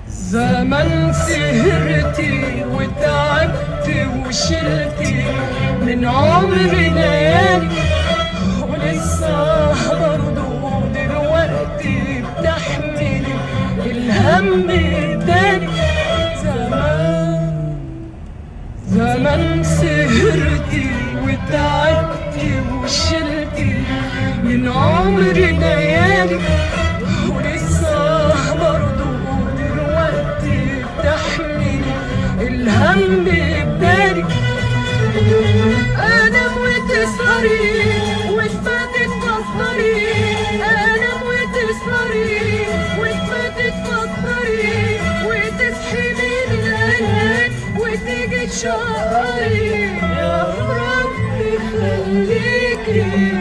زمن سهرتي وتعبتي وشلتي من عمري ليالي، ولسه برضو دلوقتي بتحملي الهم تاني. زمن سهرتي وتعبتي وشلتي من عمري ليالي، ولسه برضو دلوقتي بتحملي الهم ببالي. انام وتسهري وتفاتي تفكري، انام وتسهري وتفاتي تفكري، وتصحي من الليل وتيجي تشقري. يا رب خليكي